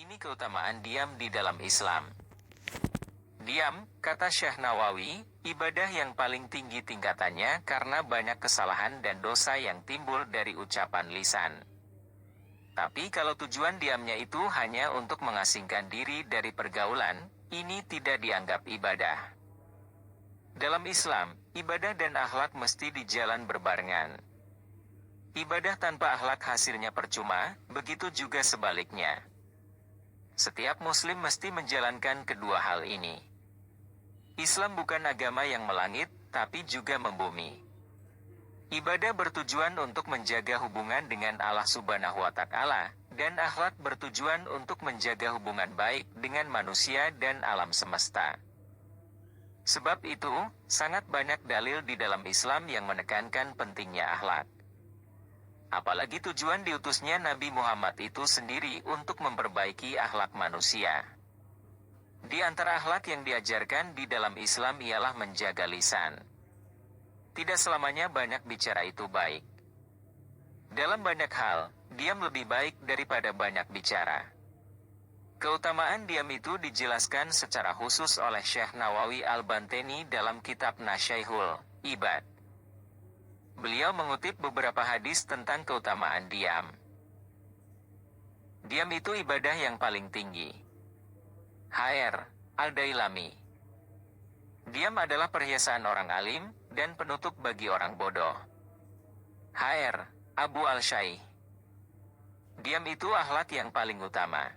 Ini keutamaan diam di dalam Islam. Diam, kata Syekh Nawawi, ibadah yang paling tinggi tingkatannya karena banyak kesalahan dan dosa yang timbul dari ucapan lisan. Tapi kalau tujuan diamnya itu hanya untuk mengasingkan diri dari pergaulan, ini tidak dianggap ibadah. Dalam Islam, ibadah dan akhlak mesti dijalan berbarengan. Ibadah tanpa akhlak hasilnya percuma, begitu juga sebaliknya. Setiap muslim mesti menjalankan kedua hal ini. Islam bukan agama yang melangit, tapi juga membumi. Ibadah bertujuan untuk menjaga hubungan dengan Allah Subhanahu wa Ta'ala, dan akhlak bertujuan untuk menjaga hubungan baik dengan manusia dan alam semesta. Sebab itu, sangat banyak dalil di dalam Islam yang menekankan pentingnya akhlak. Apalagi tujuan diutusnya Nabi Muhammad itu sendiri untuk memperbaiki akhlak manusia. Di antara akhlak yang diajarkan di dalam Islam ialah menjaga lisan. Tidak selamanya banyak bicara itu baik. Dalam banyak hal, diam lebih baik daripada banyak bicara. Keutamaan diam itu dijelaskan secara khusus oleh Syekh Nawawi Al-Banteni dalam kitab Nasyaihul Ibad. Beliau mengutip beberapa hadis tentang keutamaan diam. Diam itu ibadah yang paling tinggi. H.R. Al-Dailami. Diam adalah perhiasan orang alim, dan penutup bagi orang bodoh. H.R. Abu Al-Syaih. Diam itu akhlak yang paling utama.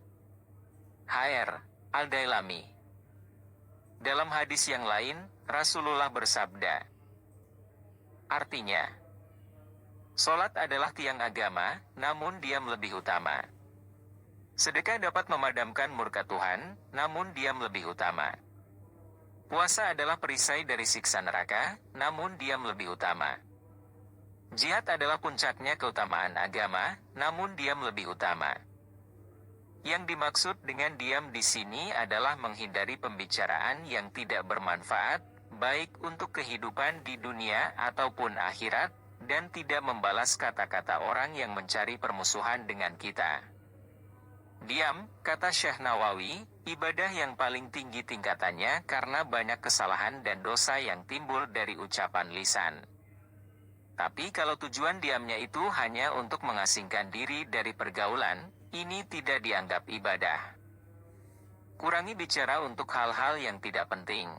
H.R. Al-Dailami. Dalam hadis yang lain, Rasulullah bersabda, artinya, sholat adalah tiang agama, namun diam lebih utama. Sedekah dapat memadamkan murka Tuhan, namun diam lebih utama. Puasa adalah perisai dari siksa neraka, namun diam lebih utama. Jihad adalah puncaknya keutamaan agama, namun diam lebih utama. Yang dimaksud dengan diam di sini adalah menghindari pembicaraan yang tidak bermanfaat, baik untuk kehidupan di dunia ataupun akhirat, dan tidak membalas kata-kata orang yang mencari permusuhan dengan kita. Diam, kata Syekh Nawawi, ibadah yang paling tinggi tingkatannya karena banyak kesalahan dan dosa yang timbul dari ucapan lisan. Tapi kalau tujuan diamnya itu hanya untuk mengasingkan diri dari pergaulan, ini tidak dianggap ibadah. Kurangi bicara untuk hal-hal yang tidak penting.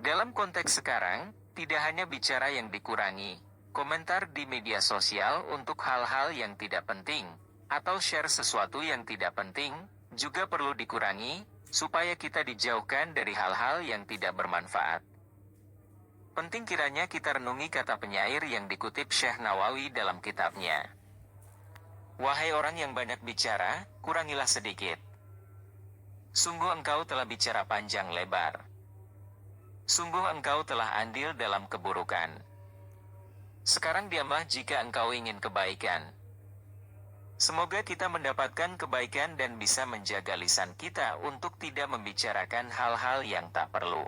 Dalam konteks sekarang, tidak hanya bicara yang dikurangi, komentar di media sosial untuk hal-hal yang tidak penting, atau share sesuatu yang tidak penting, juga perlu dikurangi, supaya kita dijauhkan dari hal-hal yang tidak bermanfaat. Penting kiranya kita renungi kata penyair yang dikutip Syekh Nawawi dalam kitabnya. Wahai orang yang banyak bicara, kurangilah sedikit. Sungguh engkau telah bicara panjang lebar. Sungguh engkau telah andil dalam keburukan. Sekarang diamlah jika engkau ingin kebaikan. Semoga kita mendapatkan kebaikan dan bisa menjaga lisan kita untuk tidak membicarakan hal-hal yang tak perlu.